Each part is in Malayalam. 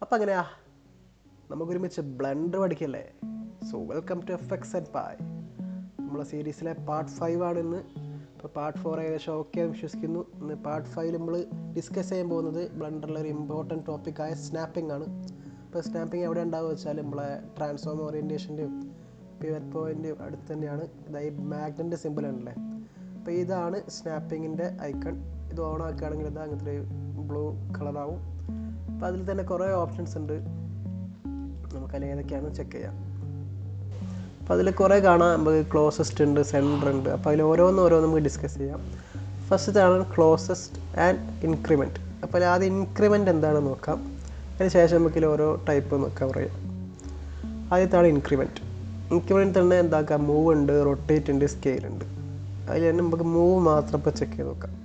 അപ്പം അങ്ങനെയാ നമുക്കൊരുമിച്ച് ബ്ലെൻഡർ പഠിക്കല്ലേ. So welcome to FX and pie. നമ്മളെ സീരീസിലെ പാർട്ട് 5 ആണ് ഇന്ന്. ഇപ്പോൾ പാർട്ട് 4 ഏകദേശം ഓക്കെ വിശ്വസിക്കുന്നു. ഇന്ന് പാർട്ട് 5 നമ്മൾ ഡിസ്കസ് ചെയ്യാൻ പോകുന്നത് ബ്ലെൻഡറിലെ ഒരു ഇമ്പോർട്ടൻറ്റ് ടോപ്പിക്കായ സ്നാപ്പിംഗ് ആണ്. ഇപ്പോൾ സ്നാപ്പിംഗ് എവിടെ ഉണ്ടാവുക വെച്ചാൽ നമ്മളെ ട്രാൻസ്ഫോം ഓറിയൻറ്റേഷൻ്റെയും പിവറ്റ് പോയിൻ്റെയും അടുത്ത് തന്നെയാണ്. ഇതായി മാഗ്നറ്റിൻ്റെ സിമ്പിൾ ഉണ്ടല്ലേ. അപ്പോൾ ഇതാണ് സ്നാപ്പിങ്ങിൻ്റെ ഐക്കൺ. ഇത് ഓൺ ആക്കുകയാണെങ്കിൽ ഇതാ അങ്ങനത്തെ ഒരു ബ്ലൂ കളറാവും. അപ്പോൾ അതിൽ തന്നെ കുറേ ഓപ്ഷൻസ് ഉണ്ട്. നമുക്കതിൽ ഏതൊക്കെയാണെന്ന് ചെക്ക് ചെയ്യാം. അപ്പോൾ അതിൽ കുറേ കാണാം. നമുക്ക് ക്ലോസസ്റ്റ് ഉണ്ട്, സെൻറ്റർ ഉണ്ട്. അപ്പോൾ അതിൽ ഓരോന്നും നമുക്ക് ഡിസ്കസ് ചെയ്യാം. ഫസ്റ്റത്താണ് ക്ലോസസ്റ്റ് ആൻഡ് ഇൻക്രിമെൻറ്റ്. അപ്പോൾ ആദ്യം ഇൻക്രിമെൻറ്റ് എന്താണെന്ന് നോക്കാം. അതിന് ശേഷം നമുക്കിതിൽ ഓരോ ടൈപ്പ് കവർ ചെയ്യാം. ആദ്യത്താണ് ഇൻക്രിമെൻറ്റ്. ഇൻക്രിമെൻറ്റ് തന്നെ എന്താക്കാം, മൂവ് ഉണ്ട്, റൊട്ടേറ്റ് ഉണ്ട്, സ്കെയിൽ ഉണ്ട്. അതിൽ തന്നെ നമുക്ക് മൂവ് മാത്രം ഇപ്പോൾ ചെക്ക് ചെയ്ത് നോക്കാം.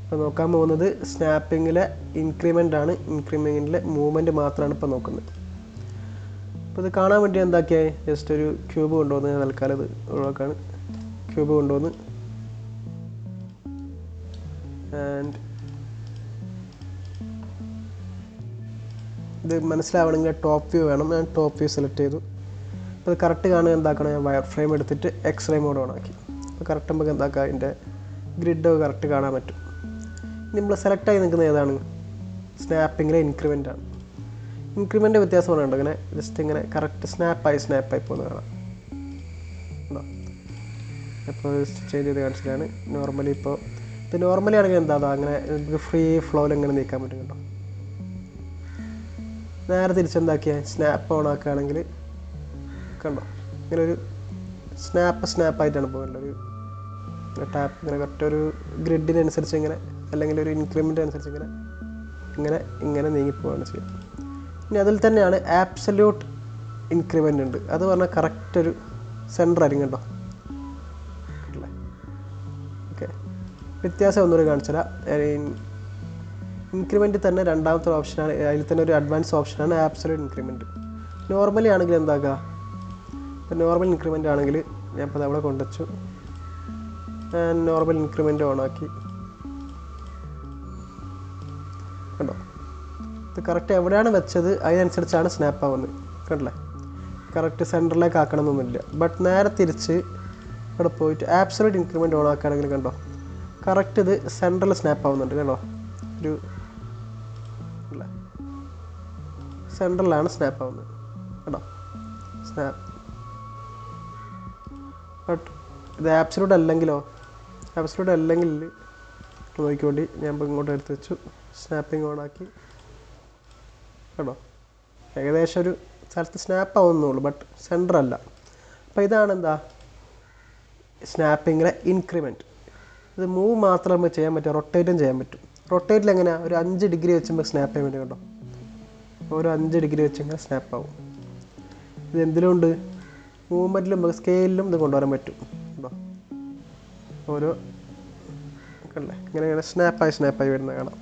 ഇപ്പോൾ നോക്കാൻ പോകുന്നത് സ്നാപ്പിങ്ങിലെ ഇൻക്രിമെൻ്റ് ആണ്. ഇൻക്രിമെൻറ്റിലെ മൂവ്മെൻറ്റ് മാത്രമാണ് ഇപ്പോൾ നോക്കുന്നത്. അപ്പോൾ ഇത് കാണാൻ വേണ്ടി എന്താക്കിയാൽ ജസ്റ്റ് ഒരു ക്യൂബ് കൊണ്ടുവന്ന് തൽക്കാലം ഇത് ഒഴിവാക്കാണ്. ക്യൂബ് കൊണ്ടുവന്ന് ആൻഡ് ഇത് മനസ്സിലാവണമെങ്കിൽ ടോപ്പ് വ്യൂ വേണം. ഞാൻ ടോപ്പ് വ്യൂ സെലക്ട് ചെയ്തു. അപ്പോൾ ഇത് കറക്റ്റ് കാണുക എന്താക്കണം, ഞാൻ വയർ ഫ്രെയിം എടുത്തിട്ട് എക്സ്റേ മോഡ് ഓൺ ആക്കി. അപ്പോൾ കറക്റ്റ് നമുക്ക് എന്താക്കാം, അതിൻ്റെ ഗ്രിഡ് കറക്റ്റ് കാണാൻ പറ്റും. ഇനി നമ്മൾ സെലക്ട് ആയി നിൽക്കുന്നത് ഏതാണ്, സ്നാപ്പിങ്ങിലെ ഇൻക്രിമെൻ്റ് ആണ്. ഇൻക്രിമെൻ്റ് വ്യത്യാസം പറയുന്നുണ്ട്. ഇങ്ങനെ ജസ്റ്റ് ഇങ്ങനെ കറക്റ്റ് സ്നാപ്പായി പോകുന്നത് കാണാം. ഉണ്ടോ? ഇപ്പോൾ ചേഞ്ച് ചെയ്ത് കാണിച്ചതാണ്. നോർമലി ഇപ്പോൾ ഇത് നോർമലി ആണെങ്കിൽ എന്താ അങ്ങനെ നമുക്ക് ഫ്രീ ഫ്ലോയിൽ ഇങ്ങനെ നീക്കാൻ പറ്റും. കേട്ടോ, നേരെ തിരിച്ചെന്താക്കിയാൽ സ്നാപ്പ് ഓൺ ആക്കുകയാണെങ്കിൽ കണ്ടോ, ഇങ്ങനെ ഒരു സ്നാപ്പായിട്ടാണ് പോകുന്നത്. ഒരു ടാപ്പ് ഇങ്ങനെ കറക്റ്റ് ഒരു ഗ്രിഡിനനുസരിച്ച് ഇങ്ങനെ, അല്ലെങ്കിൽ ഒരു ഇൻക്രിമെൻ്റ് അനുസരിച്ച് ഇങ്ങനെ നീങ്ങിപ്പോവാണ് ചെയ്യുന്നത്. ഇനി അതിൽ തന്നെയാണ് ആബ്സല്യൂട്ട് ഇൻക്രിമെൻ്റ് ഉണ്ട്. അത് പറഞ്ഞാൽ കറക്റ്റ് ഒരു സെൻറ്റർ ആയിരിക്കും. കേട്ടോ, ഓക്കെ. വ്യത്യാസം ഒന്നുകൂടി കാണിച്ചാൽ ഇൻക്രിമെൻ്റ് തന്നെ രണ്ടാമത്തെ ഓപ്ഷനാണ്. അതിൽ തന്നെ ഒരു അഡ്വാൻസ് ഓപ്ഷനാണ് ആബ്സല്യൂട്ട് ഇൻക്രിമെൻറ്റ്. നോർമലി ആണെങ്കിൽ എന്താക്കുക, ഇപ്പോൾ നോർമൽ ഇൻക്രിമെൻ്റ് ആണെങ്കിൽ ഞാൻ ഇപ്പോൾ അവിടെ കൊണ്ടുവച്ചു. നോർമൽ ഇൻക്രിമെൻ്റ് ഓണാക്കി. കണ്ടോ, ഇത് കറക്റ്റ് എവിടെയാണ് വെച്ചത് അതിനനുസരിച്ചാണ് സ്നാപ്പ് ആവുന്നത്. കണ്ടില്ലേ, കറക്റ്റ് സെൻറ്ററിലേക്ക് ആക്കണമെന്നൊന്നുമില്ല. ബട്ട് നേരെ തിരിച്ച് ഇവിടെ പോയിട്ട് ആബ്സല്യൂട്ട് ഇൻക്രിമെൻ്റ് ഓൺ ആക്കുകയാണെങ്കിൽ കണ്ടോ, കറക്റ്റ് ഇത് സെൻറ്ററിൽ സ്നാപ്പ് ആവുന്നുണ്ട്. കണ്ടോ, ഒരു അല്ലേ സെൻറ്ററിലാണ് സ്നാപ്പ് ആവുന്നത്. കേട്ടോ, സ്നാപ്പ്. ബട്ട് ഇത് ആബ്സല്യൂട്ട് അല്ലെങ്കിൽ നോക്കിക്കൊണ്ട് ഞാൻ ഇപ്പോൾ ഇങ്ങോട്ട് എടുത്ത് വെച്ചു, സ്നാപ്പിംഗ് ഓൺ ആക്കി. കേട്ടോ, ഏകദേശം ഒരു സ്ഥലത്ത് സ്നാപ്പ് ആവുന്നുള്ളൂ, ബട്ട് സെൻറ്റർ അല്ല. അപ്പോൾ ഇതാണ് എന്താ സ്നാപ്പിങ്ങിലെ ഇൻക്രിമെൻറ്റ്. ഇത് മൂവ് മാത്രം നമുക്ക് ചെയ്യാൻ പറ്റും, റൊട്ടേറ്റും ചെയ്യാൻ പറ്റും. റൊട്ടേറ്റിൽ എങ്ങനെയാണ്, ഒരു 5 ഡിഗ്രി വെച്ച് നമുക്ക് സ്നാപ്പ് ചെയ്യാൻ പറ്റും. കേട്ടോ, ഓരോ 5 ഡിഗ്രി വെച്ച് ഇങ്ങനെ സ്നാപ്പ് ആവും. ഇത് എന്തിലുണ്ട്, മൂവ്മെൻറ്റിലും നമുക്ക് സ്കെയിലിലും ഇത് കൊണ്ടുവരാൻ പറ്റും. കേട്ടോ, ഓരോ കണ്ടല്ലേ ഇങ്ങനെ സ്നാപ്പായി വരുന്നത് കാണാം.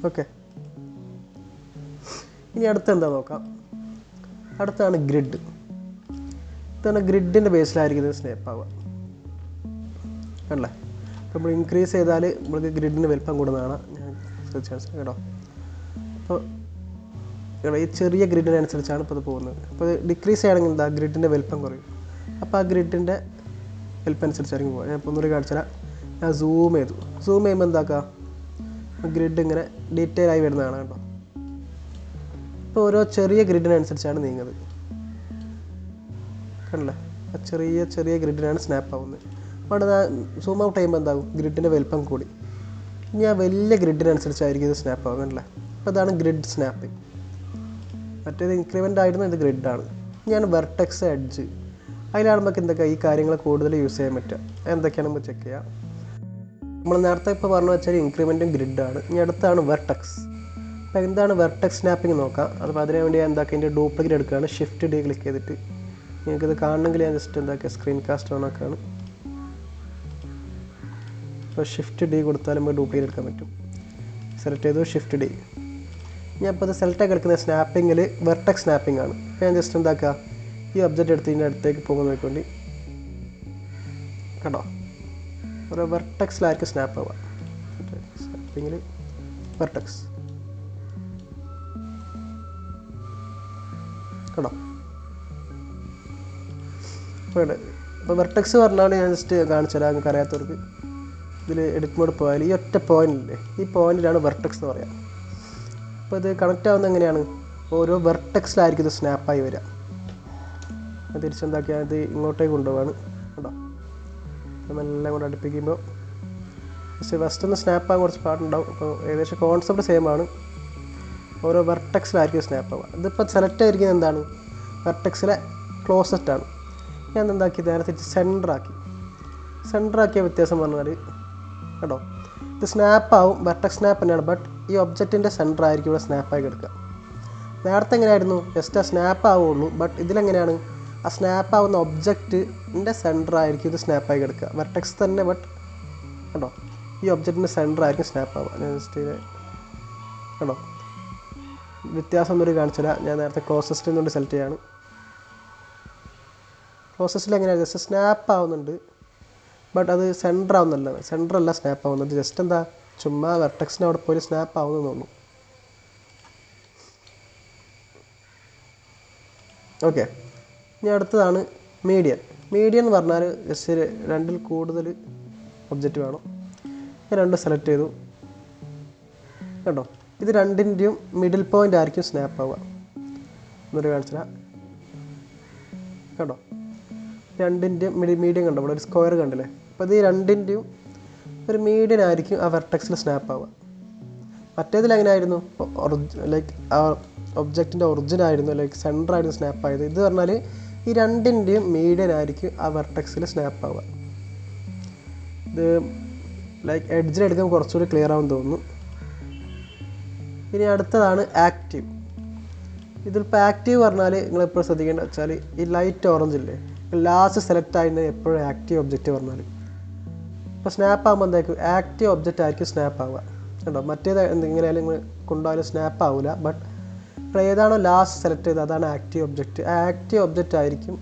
ഓക്കെ, ഇനി അടുത്ത് എന്താ നോക്കാം. അടുത്താണ് ഗ്രിഡ്. ഇതാണ് ഗ്രിഡിൻ്റെ ബേസിലായിരിക്കും ഇത് സ്നാപ്പ് ആവുക. കണ്ടല്ലേ, നമ്മൾ ഇൻക്രീസ് ചെയ്താൽ നമ്മൾക്ക് ഗ്രിഡിന് വലിപ്പം കൂടുന്നതാണ്. ഞാൻ ശ്രദ്ധിച്ചു. കേട്ടോ, അപ്പോൾ ഈ ചെറിയ ഗ്രിഡിനനുസരിച്ചാണ് ഇപ്പോൾ ഇത് പോകുന്നത്. അപ്പോൾ ഇത് ഡിക്രീസ് ചെയ്യുകയാണെങ്കിൽ എന്താ, ഗ്രിഡിൻ്റെ വലിപ്പം കുറയും. അപ്പോൾ ആ ഗ്രിഡിൻ്റെ വലിപ്പം അനുസരിച്ചായിരിക്കും പോകുക. ഞാൻ ഇപ്പോൾ ഒന്നുകൂടി കാണിച്ചാൽ ഞാൻ സൂം ചെയ്യുമ്പോൾ എന്താക്കുക, ഗ്രിഡ് ഇങ്ങനെ ഡീറ്റെയിൽ ആയി വരുന്നതാണ്. കേട്ടോ, ഇപ്പോൾ ഓരോ ചെറിയ ഗ്രിഡിനനുസരിച്ചാണ് നീങ്ങുന്നത്. കണ്ടല്ലേ, ആ ചെറിയ ഗ്രിഡിനാണ് സ്നാപ്പ് ആവുന്നത്. അവിടെ സൂം ഔട്ട് ചെയ്യുമ്പോൾ എന്താകും, ഗ്രിഡിൻ്റെ വലിപ്പം കൂടി. ഇനി ആ വലിയ ഗ്രിഡിനനുസരിച്ചായിരിക്കും ഇത് സ്നാപ്പ് ആവുക. കണ്ടല്ലേ, അപ്പോൾ ഇതാണ് ഗ്രിഡ് സ്നാപ്പിംഗ്. മറ്റേത് ഇൻക്രിമെൻ്റ് ആയിരുന്നു, ഇത് ഗ്രിഡാണ്. ഇനിയാണ് വെർട്ടെക്സ്, എഡ്ജ്. അതിലാണ് നമുക്ക് എന്തൊക്കെ ഈ കാര്യങ്ങൾ കൂടുതൽ യൂസ് ചെയ്യാൻ പറ്റുക. എന്തൊക്കെയാണ് നമുക്ക് ചെക്ക് ചെയ്യാം. നമ്മൾ നേരത്തെ ഇപ്പോൾ പറഞ്ഞു വെച്ചാൽ ഇൻക്രിമെൻറ്റും ഗ്രിഡാണ്. ഇനി അടുത്താണ് വെർട്ടെക്സ്. അപ്പോൾ എന്താണ് വെർട്ടെക്സ് സ്നാപ്പിംഗ് നോക്കാം. അപ്പോൾ അതിനു വേണ്ടി ഞാൻ ഇതിൻ്റെ ഡ്യൂപ്ലിക്കേറ്റ് എടുക്കുകയാണ്. ഷിഫ്റ്റ് ഡി ക്ലിക്ക് ചെയ്തിട്ട് നിങ്ങൾക്കിത് കാണണമെങ്കിൽ ഞാൻ ജസ്റ്റ് എന്താക്കുക, സ്ക്രീൻ കാസ്റ്റ് ഓൺ ആക്കുകയാണ്. അപ്പോൾ ഷിഫ്റ്റ് ഡി കൊടുത്താൽ നമുക്ക് ഡ്യൂപ്ലിക്കേറ്റ് എടുക്കാൻ പറ്റും. സെലക്ട് ചെയ്തു, ഷിഫ്റ്റ് ഡി. ഞാൻ ഇപ്പോൾ ഇത് സെലക്റ്റാക്കി എടുക്കുന്ന സ്നാപ്പിങ്ങിൽ വെർട്ടെക്സ് സ്നാപ്പിംഗ് ആണ്. ഞാൻ ജസ്റ്റ് എന്താക്കുക, ഈ ഒബ്ജക്റ്റ് എടുത്ത് ഇതിൻ്റെ അടുത്തേക്ക് പോകുന്ന നോക്കിക്കൊണ്ട് കേട്ടോ, ഒരു വെർട്ടെക്സിലായിരിക്കും സ്നാപ്പ് ആവുക. സ്നാപ്പിങ്ങിൽ വെർട്ടെക്സ് കേട്ടോ. അപ്പോൾ വെർട്ടെക്സ് പറഞ്ഞാൽ ഞാൻ ജസ്റ്റ് കാണിച്ചു തരാം നിങ്ങൾക്ക് അറിയാത്തവർക്ക്. ഇതിൽ എഡിറ്റ് മോഡ് പോയാൽ ഈ ഒറ്റ പോയിന്റില്ലേ, ഈ പോയിന്റിലാണ് വെർട്ടെക്സ് എന്ന് പറയാം. അപ്പോൾ ഇത് കണക്റ്റ് ആവുന്നത് എങ്ങനെയാണ്? ഓരോ വെർട്ടെക്സിലായിരിക്കും ഇത് സ്നാപ്പായി വരിക. തിരിച്ചെന്താക്കിയാൽ ഇത് ഇങ്ങോട്ടേക്ക് കൊണ്ടുപോവാണ് കേട്ടോ. നമ്മളെല്ലാം കൂടെ അടുപ്പിക്കുമ്പോൾ പക്ഷേ ഫസ്റ്റ് ഒന്ന് സ്നാപ്പാകാൻ കുറച്ച് പാടുണ്ടാവും. അപ്പോൾ ഏകദേശം കോൺസെപ്റ്റ് സെയിം ആണ്. ഓരോ വെർട്ടെക്സിലായിരിക്കും സ്നാപ്പ് ആവുക. ഇതിപ്പോൾ സെലക്ട് ആയിരിക്കുന്നത് എന്താണ്? വെർട്ടെക്സിലെ ക്ലോസറ്റ് ആണ്. ഞാൻ എന്താക്കി നേരെ തിരിച്ച് സെൻറ്ററാക്കിയ വ്യത്യാസം പറഞ്ഞാൽ കേട്ടോ, ഇത് സ്നാപ്പാവും, വെർട്ടെക്സ് സ്നാപ്പ് തന്നെയാണ്. ബട്ട് ഈ ഒബ്ജക്റ്റിൻ്റെ സെൻറ്റർ ആയിരിക്കും ഇവിടെ സ്നാപ്പായി കിടക്കുക. നേരത്തെ എങ്ങനെയായിരുന്നു? ജസ്റ്റ് ആ സ്നാപ്പ് ആവുള്ളൂ. ബട്ട് ഇതിലെങ്ങനെയാണ്? ആ സ്നാപ്പ് ആവുന്ന ഒബ്ജക്റ്റിൻ്റെ സെൻറ്റർ ആയിരിക്കും ഇത് സ്നാപ്പായി കിടക്കുക. വെർട്ടെക്സ് തന്നെ, ബട്ട് കേട്ടോ ഈ ഒബ്ജക്റ്റിൻ്റെ സെൻറ്റർ ആയിരിക്കും സ്നാപ്പ് ആവുക. ഞാൻ ജസ്റ്റ് കേട്ടോ വ്യത്യാസം ഒന്നും കാണിച്ചില്ല. ഞാൻ നേരത്തെ ക്ലോസസ്റ്റ് എന്നുകൊണ്ട് സെലക്ട് ചെയ്യാണ്. ക്ലോസസ്റ്റിൽ എങ്ങനെയാണ്? ജസ്റ്റ് സ്നാപ്പ് ആവുന്നുണ്ട്, ബട്ട് അത് സെൻറ്റർ ആവുന്നല്ല, സെൻറ്ററല്ല സ്നാപ്പ് ആവുന്നത്. ജസ്റ്റ് എന്താ ചുമ്മാ വെർട്ടെക്സിൻ്റെ അവിടെ പോയി സ്നാപ്പ് ആവുന്നതെന്ന് തോന്നുന്നു. ഓക്കെ, ഇനി അടുത്തതാണ് മീഡിയൻ. മീഡിയൻ എന്ന് പറഞ്ഞാൽ ജസ്റ്റ് രണ്ടിൽ കൂടുതൽ ഒബ്ജക്റ്റ് വേണം. ഞാൻ രണ്ട് സെലക്ട് ചെയ്തു കേട്ടോ. ഇത് രണ്ടിൻ്റെയും മിഡിൽ പോയിൻ്റ് ആയിരിക്കും സ്നാപ്പ് ആവുക. എന്നൊരു കാണിച്ചാൽ കേട്ടോ, രണ്ടിൻ്റെയും മീഡിയം കണ്ടോ, ഇവിടെ ഒരു സ്ക്വയർ കണ്ടില്ലേ. അപ്പോൾ ഇത് ഈ രണ്ടിൻ്റെയും ഒരു മീഡിയൻ ആയിരിക്കും ആ വെർട്ടെക്സിൽ സ്നാപ്പ് ആവുക. മറ്റേതിൽ എങ്ങനെയായിരുന്നു? ലൈക്ക് ആ ഒബ്ജക്റ്റിൻ്റെ ഒറിജിൻ ആയിരുന്നു, ലൈക്ക് സെൻറ്റർ ആയിരുന്നു സ്നാപ്പ് ആയത്. ഇത് പറഞ്ഞാൽ ഈ രണ്ടിൻ്റെയും മീഡിയൻ ആയിരിക്കും ആ വെർട്ടെക്സിൽ സ്നാപ്പ് ആവുക. ഇത് ലൈക്ക് എഡ്ജിലെടുക്കാൻ കുറച്ചുകൂടി ക്ലിയർ ആവുമെന്ന് തോന്നുന്നു. ഇനി അടുത്തതാണ് ആക്റ്റീവ്. ഇതിലിപ്പോൾ ആക്റ്റീവ് പറഞ്ഞാൽ നിങ്ങളെപ്പോഴും ശ്രദ്ധിക്കേണ്ടത് വെച്ചാൽ ഈ ലൈറ്റ് ഓറഞ്ച് ഇല്ലേ, ലാസ്റ്റ് സെലക്ട് ആയിരുന്ന എപ്പോഴും ആക്റ്റീവ് ഒബ്ജക്റ്റ് പറഞ്ഞാൽ. ഇപ്പോൾ സ്നാപ്പ് ആകുമ്പോൾ എന്തായിരിക്കും? ആക്റ്റീവ് ഒബ്ജക്റ്റ് ആയിരിക്കും സ്നാപ്പ് ആവുക കേട്ടോ. മറ്റേത് എന്തെങ്കിലും നിങ്ങൾ കൊണ്ടുപോയാലും സ്നാപ്പ് ആവില്ല. ബട്ട് ഇപ്പോൾ ഏതാണോ ലാസ്റ്റ് സെലക്ട് ചെയ്തത് അതാണ് ആക്റ്റീവ് ഒബ്ജക്റ്റ്. ആ ആക്റ്റീവ് ഒബ്ജക്റ്റ് ആയിരിക്കും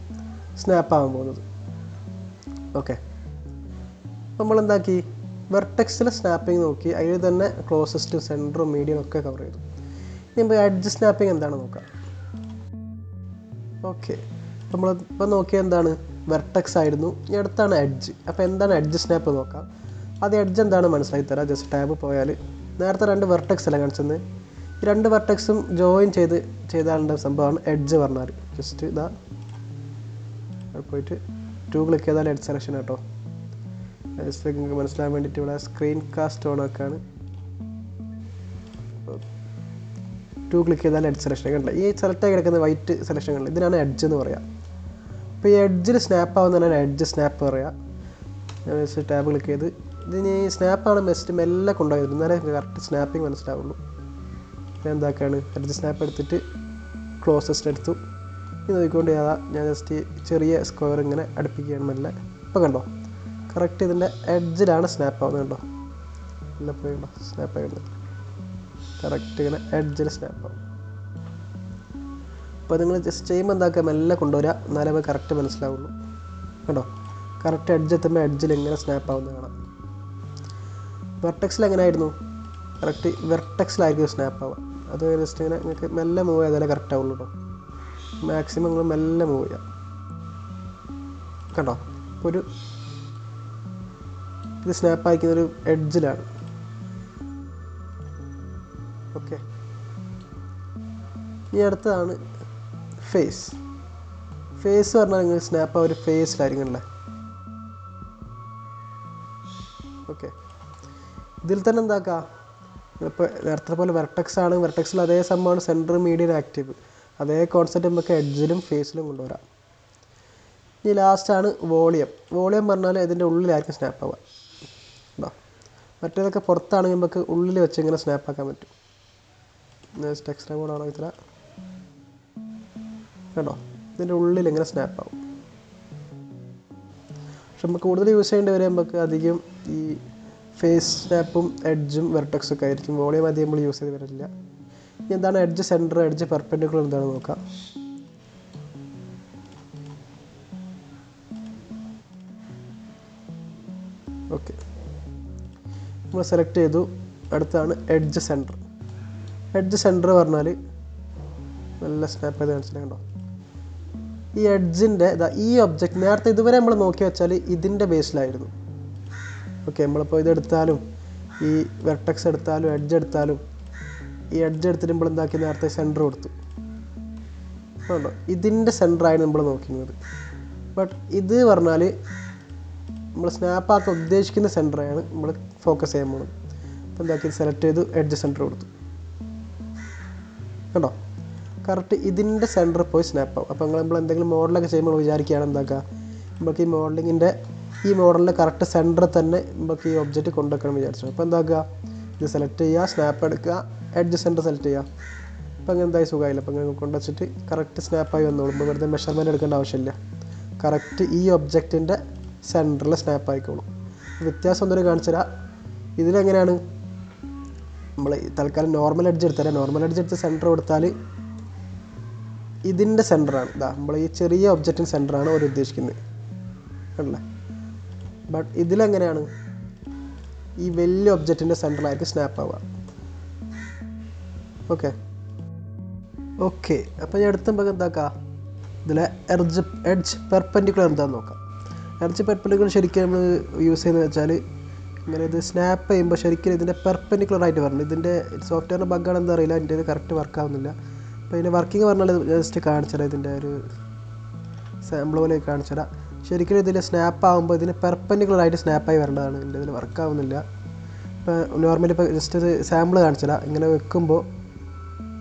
സ്നാപ്പ് ആകാൻ പോകുന്നത്. ഓക്കെ, നമ്മളെന്താക്കി? വെർട്ടെക്സിലെ സ്നാപ്പിങ് നോക്കി, അതിൽ തന്നെ ക്ലോസസ്റ്റും സെൻറ്ററും മീഡിയം ഒക്കെ കവർ ചെയ്തു. ഇനി ഇപ്പോൾ എഡ്ജ് സ്നാപ്പിങ് എന്താണ് നോക്കാം. ഓക്കെ, നമ്മളിപ്പോൾ നോക്കിയാൽ എന്താണ്? വെർട്ടെക്സ് ആയിരുന്നു. ഇനി അടുത്താണ് എഡ്ജ്. അപ്പോൾ എന്താണ് എഡ്ജ് സ്നാപ്പ് നോക്കാം. അത് എഡ്ജ് എന്താണ് മനസ്സിലാക്കി തരാം. ജസ്റ്റ് ടാബ് പോയാൽ നേരത്തെ രണ്ട് വെർട്ടെക്സ് അല്ല കാണിച്ചത്. ഈ രണ്ട് വെർട്ടെക്സും ജോയിൻ ചെയ്താലുള്ള സംഭവമാണ് എഡ്ജ് പറഞ്ഞാൽ. ജസ്റ്റ് ഇതാ പോയിട്ട് 2 ക്ലിക്ക് ചെയ്താൽ എഡ്ജ് സെലക്ഷൻ കേട്ടോ. ജസ്റ്റ് നിങ്ങൾക്ക് മനസ്സിലാകാൻ വേണ്ടിയിട്ട് ഇവിടെ സ്ക്രീൻ കാസ്റ്റ് ഓൺ ആക്കാണ്. 2 ക്ലിക്ക് ചെയ്താൽ എഡ്ജ് സെലക്ഷൻ കണ്ടില്ല. ഈ സെലക്ട് ആയി കിടക്കുന്ന വൈറ്റ് സെലക്ഷൻ കണ്ടില്ല, ഇതിനാണ് എഡ്ജ് എന്ന് പറയാം. അപ്പോൾ ഈ എഡ്ജിൽ സ്നാപ്പ് ആവുന്നതാണ് എഡ്ജ് സ്നാപ്പ് പറയാം. ഞാൻ ജസ്റ്റ് ടാബ് ക്ലിക്ക് ചെയ്ത് ഇതിന് സ്നാപ്പാണ് ബെസ്റ്റ് മെല്ലെ കൊണ്ടുപോയത്, എന്നാലേ കറക്റ്റ് സ്നാപ്പിങ് മനസ്സിലാവുള്ളൂ. ഞാൻ എന്താക്കാണ്? എഡ്ജ് സ്നാപ്പ് എടുത്തിട്ട് ക്ലോസസ്റ്റ് എടുത്തു. ഇത് നോക്കിക്കൊണ്ട് ഞാൻ ജസ്റ്റ് ചെറിയ സ്ക്വയർ ഇങ്ങനെ അടുപ്പിക്കുകയാണ് മെല്ലെ. ഇപ്പോൾ കണ്ടോ കറക്റ്റ് ഇതിൻ്റെ എഡ്ജിലാണ് സ്നാപ്പ് ആവുന്നത്. കണ്ടോ എല്ലാം പോയി കണ്ടോ സ്നാപ്പ് ആവുന്നത് കറക്റ്റ് ഇങ്ങനെ എഡ്ജിൽ സ്നാപ്പ് ആവും. അപ്പോൾ നിങ്ങൾ ജസ്റ്റ് ചെയ്യുമ്പോൾ എന്താക്കുക? മെല്ലെ കൊണ്ടുവരിക, എന്നാലേ നമുക്ക് കറക്റ്റ് മനസ്സിലാവുള്ളൂ. കേട്ടോ കറക്റ്റ് എഡ്ജ് എത്തുമ്പോൾ എഡ്ജിൽ എങ്ങനെ സ്നാപ്പ് ആവുന്നത് കാണാം. വെർട്ടെക്സിൽ എങ്ങനെയായിരുന്നു? കറക്റ്റ് വെർട്ടെക്സിലായിരിക്കും സ്നാപ്പ് ആവുക. അത് ജസ്റ്റ് ഇങ്ങനെ നിങ്ങൾക്ക് മെല്ലെ മൂവ് ചെയ്താലേ കറക്റ്റ് ആവുള്ളൂ കേട്ടോ. മാക്സിമം നിങ്ങൾ മെല്ലെ മൂവ് ചെയ്യാം കേട്ടോ. ഇപ്പോൾ ഒരു ഇത് സ്നാപ്പ് ആയിരിക്കുന്നൊരു എഡ്ജിലാണ്. ഓക്കെ, ഇനി അടുത്തതാണ് ഫേസ്. ഫേസ് പറഞ്ഞാൽ നിങ്ങൾ സ്നാപ്പ് ആ ഒരു ഫേസിലായിരിക്കും അല്ലേ. ഓക്കെ, ഇതിൽ തന്നെ എന്താക്കുക? ഇപ്പോൾ നേരത്തെ പോലെ വെർട്ടെക്സ് ആണ്, വെർട്ടെക്സിൽ അതേ സംഭവമാണ് സെൻറ്റർ മീഡിയൻ ആക്റ്റീവ്. അതേ കോൺസെപ്റ്റ് നമുക്ക് എഡ്ജിലും ഫേസിലും കൊണ്ടുവരാം. ഇനി ലാസ്റ്റാണ് വോളിയം. വോളിയം പറഞ്ഞാൽ ഇതിൻ്റെ ഉള്ളിലായിരിക്കും സ്നാപ്പ് ആവുക കേട്ടോ. മറ്റേതൊക്കെ പുറത്താണെങ്കിൽ നമുക്ക് ഉള്ളിൽ വെച്ച് ഇങ്ങനെ സ്നാപ്പ് ആക്കാൻ പറ്റും. എക്സ്ട്രാ മോഡ് ആണോ ഇത്ര കേട്ടോ, ഇതിൻ്റെ ഉള്ളിൽ ഇങ്ങനെ സ്നാപ്പ് ആവും. പക്ഷെ നമുക്ക് കൂടുതൽ യൂസ് ചെയ്യേണ്ടി വരെ നമുക്ക് അധികം ഈ ഫേസ് സ്നാപ്പും എഡ്ജും വെർട്ടെക്സും ഒക്കെ ആയിരിക്കും. വോളിയം അധികം നമ്മൾ യൂസ് ചെയ്ത് വരില്ല. ഇനി എന്താണ് എഡ്ജ് സെൻറ്റർ, എഡ്ജ് പെർപെൻഡിക്കുലർ എന്താണെന്ന് നോക്കാം. ഓക്കെ, നമ്മൾ സെലക്ട് ചെയ്തു. അടുത്താണ് എഡ്ജ് സെൻറ്റർ. എഡ്ജ് സെൻറ്റർ പറഞ്ഞാൽ നല്ല സ്നാപ്പ് ചെയ്ത് കാണിച്ചിട്ടുണ്ടോ. ഈ എഡ്ജിൻ്റെ ഈ ഒബ്ജക്റ്റ് നേരത്തെ ഇതുവരെ നമ്മൾ നോക്കി വെച്ചാൽ ഇതിൻ്റെ ബേസിലായിരുന്നു. ഓക്കെ, നമ്മളിപ്പോൾ ഇതെടുത്താലും ഈ വെർട്ടെക്സ് എടുത്താലും എഡ്ജ് എടുത്താലും ഈ എഡ്ജ് എടുത്തിട്ട് നമ്മൾ എന്താക്കി നേരത്തെ സെൻറ്റർ കൊടുത്തു ഉണ്ടോ, ഇതിൻ്റെ സെൻറ്ററായിരുന്നു നമ്മൾ നോക്കുന്നത്. ബട്ട് ഇത് പറഞ്ഞാൽ നമ്മൾ സ്നാപ്പാക്കാൻ ഉദ്ദേശിക്കുന്ന സെൻറ്ററാണ് നമ്മൾ ഫോക്കസ് ചെയ്യാൻ പോകുന്നത്. അപ്പോൾ എന്താക്കി സെലക്ട് ചെയ്തു, എഡ്ജ് സെൻറ്റർ കൊടുത്തു കണ്ടോ, കറക്റ്റ് ഇതിൻ്റെ സെൻറ്റർ പോയി സ്നാപ്പാവും. അപ്പോൾ നമ്മൾ എന്തെങ്കിലും മോഡലൊക്കെ ചെയ്യുമ്പോൾ വിചാരിക്കുകയാണ് എന്താക്കുക, നമുക്ക് ഈ മോഡലിങ്ങിൻ്റെ ഈ മോഡലിൻ്റെ കറക്റ്റ് സെൻറ്റർ തന്നെ നമുക്ക് ഈ ഒബ്ജക്റ്റ് കൊണ്ടുവെക്കണം വിചാരിച്ചു. അപ്പോൾ എന്താക്കുക, ഇത് സെലക്ട് ചെയ്യുക, സ്നാപ്പ് എടുക്കുക, എഡ്ജ് സെൻറ്റർ സെലക്ട് ചെയ്യുക. അപ്പോൾ അങ്ങനെ എന്തായി സുഖമായില്ല. അപ്പോൾ അങ്ങനെ കൊണ്ടുവച്ചിട്ട് കറക്റ്റ് സ്നാപ്പായി വന്നോളും. ഇപ്പോൾ വെറുതെ മെഷർമെൻറ്റ് എടുക്കേണ്ട ആവശ്യമില്ല, കറക്റ്റ് ഈ ഒബ്ജക്റ്റിൻ്റെ സെൻറ്ററിൽ സ്നാപ്പ് ആയിക്കോളും. വ്യത്യാസം ഒന്നും കാണിച്ചു തരാം. ഇതിലെങ്ങനെയാണ് നമ്മൾ തൽക്കാലം നോർമൽ എഡ്ജ് എടുത്താൽ, നോർമൽ എഡ്ജ് എടുത്ത് സെൻറ്റർ കൊടുത്താൽ ഇതിൻ്റെ സെൻറ്ററാണ് നമ്മൾ ഈ ചെറിയ ഒബ്ജക്റ്റിൻ്റെ സെൻറ്ററാണ് അവർ ഉദ്ദേശിക്കുന്നത് അല്ലേ. ബട്ട് ഇതിലെങ്ങനെയാണ് ഈ വലിയ ഒബ്ജക്റ്റിൻ്റെ സെൻറ്ററിലായിരിക്കും സ്നാപ്പ് ആവുക. ഓക്കെ ഓക്കെ അപ്പോൾ ഞാൻ എടുത്തുമ്പോൾ എന്താക്കുക, ഇതിലെ എഡ്ജ് പെർപെൻഡിക്കുലർ എന്താണെന്ന് നോക്കാം. എഡ്ജ് പെർപെൻഡിക്കുലർ ശരിക്കും നമ്മൾ യൂസ് ചെയ്യുന്നത് വെച്ചാൽ ഇങ്ങനെ ഇത് സ്നാപ്പ് ചെയ്യുമ്പോൾ ശരിക്കും ഇതിൻ്റെ പെർപെൻഡിക്കുലറായിട്ട് വരണം. ഇതിൻ്റെ സോഫ്റ്റ്വെയറിൻ്റെ ബഗ്ഗാണ് എന്താ അറിയില്ല, എൻ്റെ ഇത് കറക്റ്റ് വർക്ക് ആവുന്നില്ല. അപ്പോൾ ഇതിൻ്റെ വർക്കിംഗ് പറഞ്ഞാൽ ജസ്റ്റ് കാണിച്ചുതരാം, ഇതിൻ്റെ ഒരു സാമ്പിൾ പോലെ കാണിച്ചുതരാം. ശരിക്കും ഇതിൽ സ്നാപ്പ് ആകുമ്പോൾ ഇതിന് പെർപെൻഡിക്കുലറായിട്ട് സ്നാപ്പായി വരേണ്ടതാണ്. എൻ്റെ ഇതിൽ വർക്ക് ആവുന്നില്ല. ഇപ്പോൾ നോർമലി ഇപ്പോൾ ജസ്റ്റ് ഇത് സാമ്പിൾ കാണിച്ചുതരാം. ഇങ്ങനെ വെക്കുമ്പോൾ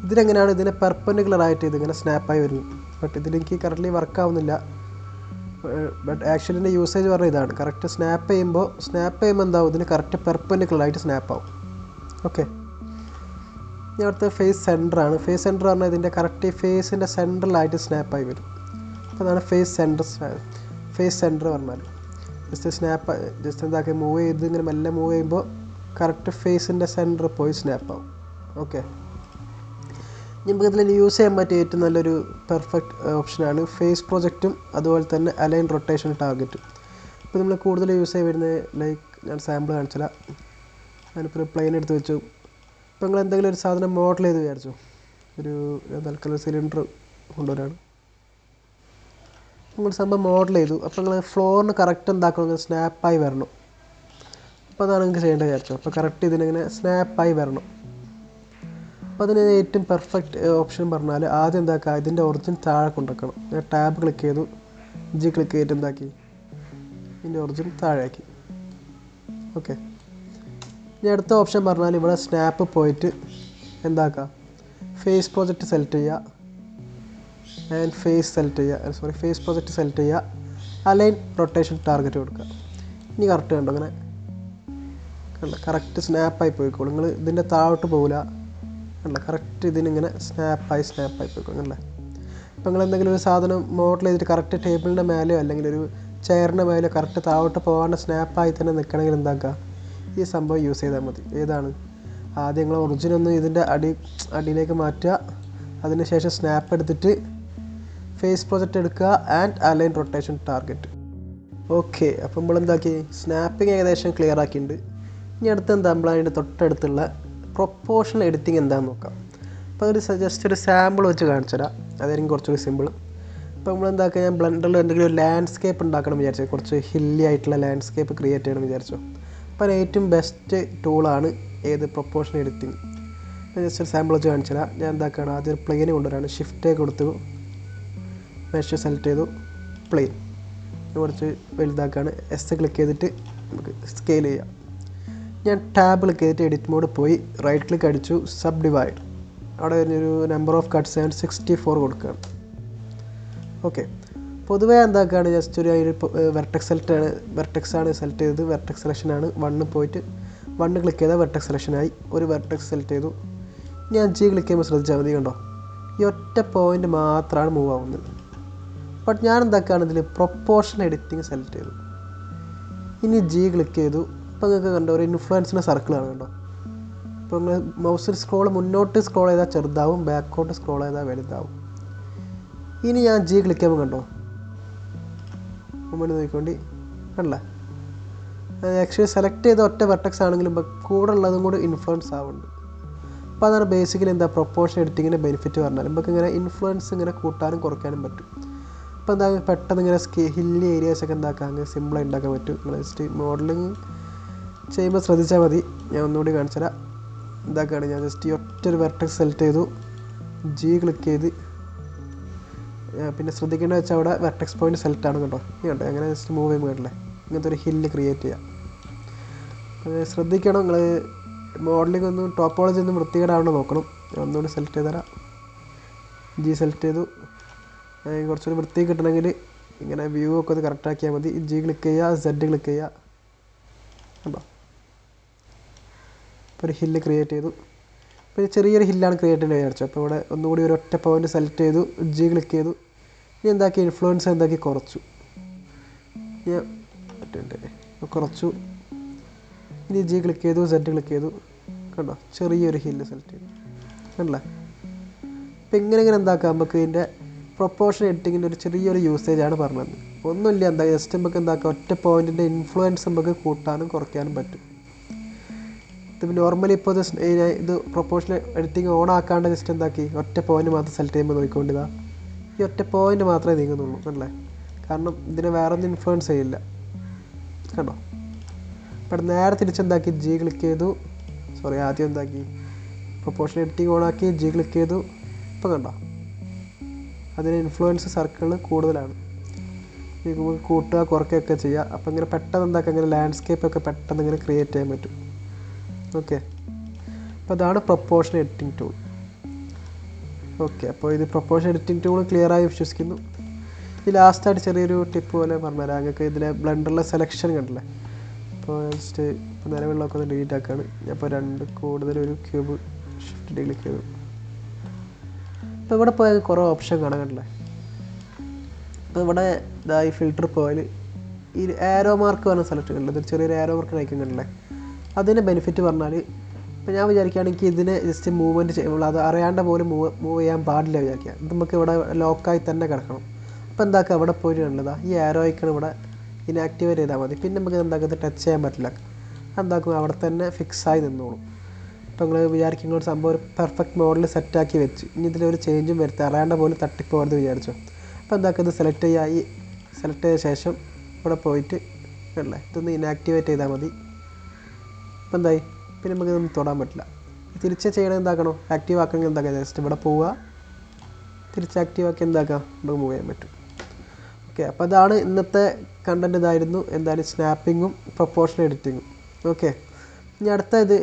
ഇതിലെങ്ങനെയാണ് ഇതിന് പെർപെൻഡിക്കുലറായിട്ട് ഇതിങ്ങനെ സ്നാപ്പായി വരുന്നത്. ബട്ട് ഇതിലെനിക്ക് കറക്റ്റ്ലി വർക്ക് ആവുന്നില്ല. ബട്ട് ആക്ച്വലി ഇതിൻ്റെ യൂസേജ് പറഞ്ഞാൽ ഇതാണ്, കറക്റ്റ് സ്നാപ്പ് ചെയ്യുമ്പോൾ എന്താവും, ഇതിന് കറക്റ്റ് പെർപെൻഡിക്കുലറായിട്ട് സ്നാപ്പ് ആവും. ഓക്കെ, ഇനി അടുത്ത ഫേസ് സെൻറ്ററാണ്. ഫേസ് സെൻറ്റർ പറഞ്ഞാൽ ഇതിൻ്റെ കറക്റ്റ് ഫേസിൻ്റെ സെൻറ്ററിലായിട്ട് സ്നാപ്പായി വരും. അപ്പോൾ അതാണ് ഫേസ് സെൻറ്റർ പറഞ്ഞാൽ. ജസ്റ്റ് എന്താക്കി മൂവ് ചെയ്ത് ഇങ്ങനെ മെല്ലെ മൂവ് ചെയ്യുമ്പോൾ കറക്റ്റ് ഫേസിൻ്റെ സെൻറ്റർ പോയി സ്നാപ്പാവും. ഓക്കെ, നമുക്ക് ഇതിൽ യൂസ് ചെയ്യാൻ പറ്റിയ ഏറ്റവും നല്ലൊരു പെർഫെക്റ്റ് ഓപ്ഷനാണ് ഫേസ് പ്രൊജക്റ്റും അതുപോലെ തന്നെ അലൈൻ റൊട്ടേഷൻ ടാർഗറ്റും. ഇപ്പോൾ നമ്മൾ കൂടുതൽ യൂസ് ചെയ്ത് വരുന്നത് ലൈക്ക് ഞാൻ സാമ്പിൾ കാണിച്ചില്ല. ഞാനിപ്പോൾ പ്ലെയിൻ എടുത്ത് വെച്ചു. ഇപ്പോൾ നിങ്ങൾ എന്തെങ്കിലും ഒരു സാധനം മോഡൽ ചെയ്ത് വിചാരിച്ചു, ഒരു തൽക്കാലം സിലിണ്ടർ കൊണ്ടുവരാണ്, നിങ്ങൾ സംഭവം മോഡൽ ചെയ്തു. അപ്പോൾ നിങ്ങൾ ഫ്ലോറിന് കറക്റ്റ് എന്താക്കണം, സ്നാപ്പായി വരണം. അപ്പോൾ അതാണ് നിങ്ങൾക്ക് ചെയ്യേണ്ടത് വിചാരിച്ചു. അപ്പോൾ കറക്റ്റ് ഇതിനിങ്ങനെ സ്നാപ്പായി വരണം. അപ്പോൾ അതിന് ഏറ്റവും പെർഫെക്റ്റ് ഓപ്ഷൻ പറഞ്ഞാൽ ആദ്യം എന്താക്കുക, ഇതിൻ്റെ ഒറിജിൻ താഴെ കൊണ്ടുവെക്കണം. ഞാൻ ടാബ് ക്ലിക്ക് ചെയ്തു, ജി ക്ലിക്ക് ചെയ്തിട്ട് എന്താക്കി, ഇതിൻ്റെ ഒറിജിൻ താഴെയാക്കി. ഓക്കെ, ഇനി അടുത്ത ഓപ്ഷൻ പറഞ്ഞാൽ ഇവിടെ സ്നാപ്പ് പോയിട്ട് എന്താക്കുക, ഫേസ് പ്രൊജക്റ്റ് സെലക്ട് ചെയ്യുക ആൻഡ് ഫേസ് പ്രൊജക്റ്റ് സെലക്ട് ചെയ്യുക, അലൈൻ റൊട്ടേഷൻ ടാർഗറ്റ് കൊടുക്കുക. ഇനി കറക്റ്റ് കണ്ടോ, അങ്ങനെ കറക്റ്റ് സ്നാപ്പായി പോയിക്കോളൂ. നിങ്ങൾ ഇതിൻ്റെ താഴോട്ട് പോകില്ല, അല്ല കറക്റ്റ് ഇതിനിങ്ങനെ സ്നാപ്പായി പോയിക്കോളും അല്ലേ. അപ്പോൾ നിങ്ങൾ എന്തെങ്കിലും ഒരു സാധനം മോഡൽ ചെയ്തിട്ട് കറക്റ്റ് ടേബിളിൻ്റെ മേലെയോ അല്ലെങ്കിൽ ഒരു ചെയറിൻ്റെ മേലെയോ കറക്റ്റ് താഴോട്ട് പോകാണ്ട് സ്നാപ്പായി തന്നെ നിൽക്കണമെങ്കിൽ എന്താക്കുക, ഈ സംഭവം യൂസ് ചെയ്താൽ മതി. ഏതാണ്, ആദ്യം നിങ്ങൾ ഒറിജിനൊന്ന് ഇതിൻ്റെ അടിയിലേക്ക് മാറ്റുക, അതിനുശേഷം സ്നാപ്പ് എടുത്തിട്ട് ഫേസ് പ്രൊജക്റ്റ് എടുക്കുക and align rotation target. Okay, അപ്പോൾ നമ്മൾ എന്താക്കി, സ്നാപ്പിങ് ഏകദേശം ക്ലിയർ ആക്കിയിട്ടുണ്ട്. ഇനി അടുത്ത് എന്താ, നമ്മൾ അതിൻ്റെ തൊട്ടടുത്തുള്ള പ്രൊപ്പോർഷണൽ എഡിറ്റിംഗ് എന്താണെന്ന് നോക്കാം. അപ്പോൾ ഒരു ജസ്റ്റ് ഒരു സാമ്പിൾ വെച്ച് കാണിച്ചു തരാം, അതായിരിക്കും കുറച്ചുകൂടി സിമ്പിൾ. അപ്പോൾ നമ്മൾ എന്താക്കുക, ഞാൻ ബ്ലെൻഡറിൽ എന്തെങ്കിലും ഒരു ലാൻഡ്സ്കേപ്പ് ഉണ്ടാക്കണം വിചാരിച്ചു, കുറച്ച് ഹില്ലി ആയിട്ടുള്ള ലാൻഡ്സ്കേപ്പ് ക്രിയേറ്റ് ചെയ്യണം വിചാരിച്ചു. അപ്പോൾ അതിന് ഏറ്റവും ബെസ്റ്റ് ടൂളാണ് ഏത്, പ്രൊപ്പോർഷണൽ എഡിറ്റിംഗ്. ജസ്റ്റ് ഒരു സാമ്പിൾ വെച്ച് കാണിച്ചു തരാം. ഞാൻ എന്താക്കുകയാണ്, ആദ്യം ഒരു പ്ലെയിൻ കൊണ്ടുവരാണ്, ഷിഫ്റ്റ് കൊടുത്തു, മെഷ് സെലക്ട് ചെയ്തു, പ്ലെയിൻ കുറച്ച് വലുതാക്കുകയാണ്, എസ് ക്ലിക്ക് ചെയ്തിട്ട് നമുക്ക് സ്കെയിൽ ചെയ്യാം. ഞാൻ ടാബ് ക്ലിക്ക് ചെയ്തിട്ട് എഡിറ്റ് മോഡ് പോയി റൈറ്റ് ക്ലിക്ക് അടിച്ചു, സബ് ഡിവൈഡ്, അവിടെ ഒരു നമ്പർ ഓഫ് കട്ട്സ് 64 കൊടുക്കുകയാണ്. ഓക്കെ, പൊതുവേ എന്താക്കുകയാണ്, ജസ്റ്റ് ഒരു വെർട്ടെക്സ് ആണ് സെലക്ട് ചെയ്തത്, വെർട്ടെക്സ് സെലക്ഷനാണ്. 1 പോയിട്ട് 1 ക്ലിക്ക് ചെയ്താൽ വെർട്ടെക്സ് സെലക്ഷനായി, ഒരു വെർട്ടെക്സ് സെലക്ട് ചെയ്തു. ഞാൻ ജി ക്ലിക്ക് ചെയ്യുമ്പോൾ ശ്രദ്ധിച്ചാൽ മതി, കണ്ടോ ഈ ഒറ്റ പോയിൻ്റ് മാത്രമാണ് മൂവ് ആവുന്നത്. ബട്ട് ഞാൻ എന്താക്കുകയാണ്, ഇതിൽ പ്രൊപ്പോർഷണൽ എഡിറ്റിംഗ് സെലക്ട് ചെയ്തു. ഇനി ജി ക്ലിക്ക് ചെയ്തു. ഇപ്പോൾ നിങ്ങൾക്ക് കണ്ടോ ഒരു ഇൻഫ്ലുവൻസിൻ്റെ സർക്കിളാണ് കണ്ടോ. ഇപ്പോൾ നിങ്ങൾ മൗസിൽ മുന്നോട്ട് സ്ക്രോൾ ചെയ്താൽ ചെറുതാവും, ബാക്കോട്ട് സ്ക്രോൾ ചെയ്താൽ വലുതാവും. ഇനി ഞാൻ ജി ക്ലിക്ക് ചെയ്യുമ്പോൾ കണ്ടോ, മുമ്പോട്ട് നോക്കിക്കൊണ്ട് കണ്ടല്ലേ, ആക്ച്വലി സെലക്ട് ചെയ്ത ഒറ്റ വെർട്ടെക്സ് ആണെങ്കിലും കൂടെ ഉള്ളതും കൂടി ഇൻഫ്ലുവൻസ് ആവുന്നുണ്ട്. അപ്പോൾ അതാണ് ബേസിക്കലി എന്താ പ്രൊപ്പോർഷൻ എഡിറ്റിങ്ങിൻ്റെ ബെനിഫിറ്റ് പറഞ്ഞാൽ, നമുക്ക് ഇങ്ങനെ ഇൻഫ്ലുവൻസ് ഇങ്ങനെ കൂട്ടാനും കുറയ്ക്കാനും പറ്റും. അപ്പോൾ എന്താ പെട്ടെന്ന് ഇങ്ങനെ ഹില്ലി ഏരിയാസൊക്കെ എന്താക്കാം അങ്ങനെ സിമ്പിളായി ഉണ്ടാക്കാൻ പറ്റും. നിങ്ങൾ ജസ്റ്റ് മോഡലിങ് ചെയ്യുമ്പോൾ ശ്രദ്ധിച്ചാൽ മതി. ഞാൻ ഒന്നുകൂടി കാണിച്ചു തരാം. എന്താക്കുകയാണ്, ഞാൻ ജസ്റ്റ് ഈ ഒറ്റൊരു വെർട്ടെക്സ് സെലക്ട് ചെയ്തു, ജി ക്ലിക്ക് ചെയ്ത്, പിന്നെ ശ്രദ്ധിക്കേണ്ടത് വെച്ചാൽ അവിടെ വെർട്ടെക്സ് പോയിന്റ് സെലക്ട് ആണ് കേട്ടോ. ഈ കണ്ടോ അങ്ങനെ ജസ്റ്റ് മൂവ് ചെയ്യുമ്പോൾ കേട്ടില്ലേ, ഇങ്ങനത്തെ ഒരു ഹില്ല് ക്രിയേറ്റ് ചെയ്യാം. ശ്രദ്ധിക്കണം നിങ്ങൾ മോഡലിംഗ് ഒന്നും ടോപ്പോളജി ഒന്നും വൃത്തികേടാവണം നോക്കണം. ഞാൻ ഒന്നുകൂടി സെലക്ട് ചെയ്ത് തരാം. ജി സെലക്ട് ചെയ്തു. കുറച്ചുകൂടി വൃത്തി കിട്ടണമെങ്കിൽ ഇങ്ങനെ വ്യൂ ഒക്കെ ഒന്ന് കറക്റ്റ് ആക്കിയാൽ മതി. ജി ക്ലിക്ക് ചെയ്യുക, സെഡ് ക്ലിക്ക് ചെയ്യുക. കണ്ടോ ഇപ്പോൾ ഒരു ഹില്ല് ക്രിയേറ്റ് ചെയ്തു. ഇപ്പോൾ ചെറിയൊരു ഹില്ലാണ് ക്രിയേറ്റ് ചെയ്യാൻ വിചാരിച്ചു. അപ്പോൾ ഇവിടെ ഒന്നുകൂടി ഒരു ഒറ്റ പോയിന്റ് സെലക്ട് ചെയ്തു, ജി ക്ലിക്ക് ചെയ്തു. ഇനി എന്താക്കി ഇൻഫ്ലുവൻസ് എന്താക്കി കുറച്ചു, ഞാൻ കുറച്ചു. ഇനി ജി ക്ലിക്ക് ചെയ്തു, സെഡ് ക്ലിക്ക് ചെയ്തു. കണ്ടോ ചെറിയൊരു ഹില്ല് സെലക്ട് ചെയ്തു. കണ്ടല്ലേ. അപ്പോൾ ഇങ്ങനെ എന്താക്കാം, നമുക്ക് ഇതിൻ്റെ പ്രൊപ്പോർഷൻ എഡിറ്റിങ്ങിൻ്റെ ഒരു ചെറിയൊരു യൂസേജാണ് പറഞ്ഞത്. ഒന്നുമില്ല, എന്താ ജസ്റ്റ് നമുക്ക് എന്താക്കാം ഒറ്റ പോയിൻറ്റിൻ്റെ ഇൻഫ്ലുവൻസ് നമുക്ക് കൂട്ടാനും കുറയ്ക്കാനും പറ്റും. ഇത് നോർമലി ഇപ്പോൾ ഇത് പ്രൊപ്പോർഷൻ എഡിറ്റിംഗ് ഓൺ ആക്കാണ്ട് ജസ്റ്റ് എന്താക്കി ഒറ്റ പോയിന്റ് മാത്രം സെലക്ട് ചെയ്യുമ്പോൾ നോക്കിക്കൊണ്ടിതാ ഈ ഒറ്റ പോയിന്റ് മാത്രമേ നീങ്ങുന്നുള്ളൂ അല്ലേ. കാരണം ഇതിനെ വേറെ ഒന്നും ഇൻഫ്ലുവൻസ് ചെയ്യില്ല. കണ്ടോ ഇവിടെ നേരെ തിരിച്ചെന്താക്കി ജി ക്ലിക്ക് ചെയ്തു, ആദ്യം എന്താക്കി പ്രൊപ്പോർഷൻ എഡിറ്റിംഗ് ഓൺ ആക്കി ജി ക്ലിക്ക് ചെയ്തു. ഇപ്പോൾ കണ്ടോ അതിന് ഇൻഫ്ലുവൻസ് സർക്കിളിൽ കൂടുതലാണ്. നമുക്ക് കൂട്ടുക കുറയ്ക്കുകയൊക്കെ ചെയ്യുക. അപ്പോൾ ഇങ്ങനെ പെട്ടെന്ന് എന്താക്കുക ഇങ്ങനെ ലാൻഡ്സ്കേപ്പൊക്കെ പെട്ടെന്ന് ഇങ്ങനെ ക്രിയേറ്റ് ചെയ്യാൻ പറ്റും. ഓക്കെ, അപ്പോൾ അതാണ് പ്രൊപ്പോർഷൻ എഡിറ്റിംഗ് ടൂൾ. ഓക്കെ, അപ്പോൾ ഇത് പ്രൊപ്പോർഷൻ എഡിറ്റിംഗ് ടൂൾ ക്ലിയറായി വിശ്വസിക്കുന്നു. ഈ ലാസ്റ്റായിട്ട് ചെറിയൊരു ടിപ്പ് പോലെ പറഞ്ഞുതരാം. ഞങ്ങൾക്ക് ഇതിലെ ബ്ലെൻഡറിലെ സെലക്ഷൻ കണ്ടില്ലേ. അപ്പോൾ ജസ്റ്റ് ഇപ്പോൾ നിലവിലൊക്കെ ഒന്ന് ഡിലീറ്റ് ആക്കുകയാണ്. ഞാൻ ഇപ്പോൾ കൂടുതലൊരു ക്യൂബ് ഷിഫ്റ്റ് ക്ലിക്ക് ചെയ്തു. ഇപ്പോൾ ഇവിടെ പോയാൽ കുറേ ഓപ്ഷൻ കാണാൻ കണ്ടില്ലേ. അപ്പോൾ ഇവിടെ ഇതായി ഫിൽറ്റർ പോയാൽ ഈ ആരോ മാർക്ക് പറഞ്ഞ സെലക്ട് കണ്ടില്ല, ഇതൊരു ചെറിയൊരു ആരോ മാർക്ക് അയക്കാൻ കണ്ടില്ലേ. അതിൻ്റെ ബെനിഫിറ്റ് പറഞ്ഞാൽ ഇപ്പോൾ ഞാൻ വിചാരിക്കുകയാണെങ്കിൽ ഇതിനെ ജസ്റ്റ് മൂവ്മെൻറ്റ് ചെയ്യുമ്പോൾ അത് അറിയാണ്ട പോലും മൂവ് ചെയ്യാൻ പാടില്ല വിചാരിക്കുക. ഇത് നമുക്ക് ഇവിടെ ലോക്കായി തന്നെ കിടക്കണം. അപ്പോൾ എന്താക്കുക അവിടെ പോയിട്ട് കണ്ടതാ ഈ ആരോ ഐക്കൺ ഇവിടെ ഇനാക്ടിവേറ്റ് ചെയ്താൽ മതി. പിന്നെ നമുക്ക് എന്താക്കുക ടച്ച് ചെയ്യാൻ പറ്റില്ല. എന്താക്കും അവിടെ തന്നെ ഫിക്സായി നിന്നോളും. ഇപ്പോൾ നിങ്ങൾ വിചാരിക്കുന്ന ഒരു സംഭവം ഒരു പെർഫെക്റ്റ് മോഡൽ സെറ്റാക്കി വെച്ച് ഇനി ഇതിലൊരു ചേഞ്ചും വരുത്തുക അറിയാണ്ട പോലും തട്ടിപ്പോകരുത് വിചാരിച്ചു. അപ്പോൾ എന്താക്കുക ഇത് സെലക്ട് ചെയ്യുക. ഈ സെലക്ട് ചെയ്ത ശേഷം ഇവിടെ പോയിട്ട് അല്ലേ ഇതൊന്ന് ഇനാക്ടിവേറ്റ് ചെയ്താൽ മതി. അപ്പോൾ എന്തായി പിന്നെ നമുക്ക് ഇതൊന്നും തൊടാൻ പറ്റില്ല. തിരിച്ച് ചെയ്യണമെങ്കിൽ എന്താക്കണോ ആക്റ്റീവ് ആക്കണമെങ്കിൽ എന്താക്കുക ജസ്റ്റ് ഇവിടെ പോവുക, തിരിച്ച് ആക്റ്റീവ് ആക്കി എന്താക്കാം നമുക്ക് മൂവ് ചെയ്യാൻ പറ്റും. ഓക്കെ, അപ്പോൾ അതാണ് ഇന്നത്തെ കണ്ടൻറ്റ്. ഇതായിരുന്നു എന്തായാലും സ്നാപ്പിങ്ങും പ്രൊപ്പോർഷൻ എഡിറ്റിങ്ങും. ഓക്കെ, ഇനി അടുത്ത ഇത്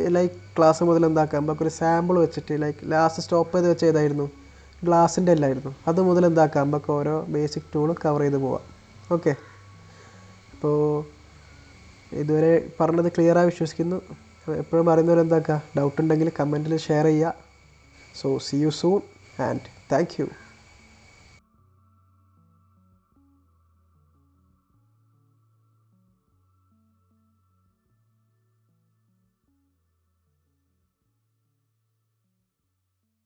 ക്ലാസ് മുതൽ എന്താക്കാം നമുക്കൊരു സാമ്പിൾ വെച്ചിട്ട് ലാസ്റ്റ് സ്റ്റോപ്പ് ചെയ്ത് വെച്ച് ഏതായിരുന്നു ഗ്ലാസിൻ്റെ എല്ലായിരുന്നു അത് മുതൽ എന്താക്കാം നമുക്ക് ഓരോ ബേസിക് ടൂളും കവർ ചെയ്ത് പോവാം. ഓക്കെ, അപ്പോൾ ഇതുവരെ പറഞ്ഞത് ക്ലിയറായി വിശ്വസിക്കുന്നു. എപ്പോഴും അറിയുന്നവർ എന്താക്കുക ഡൗട്ട് ഉണ്ടെങ്കിൽ കമൻറ്റിൽ ഷെയർ ചെയ്യുക. So see you soon and thank U.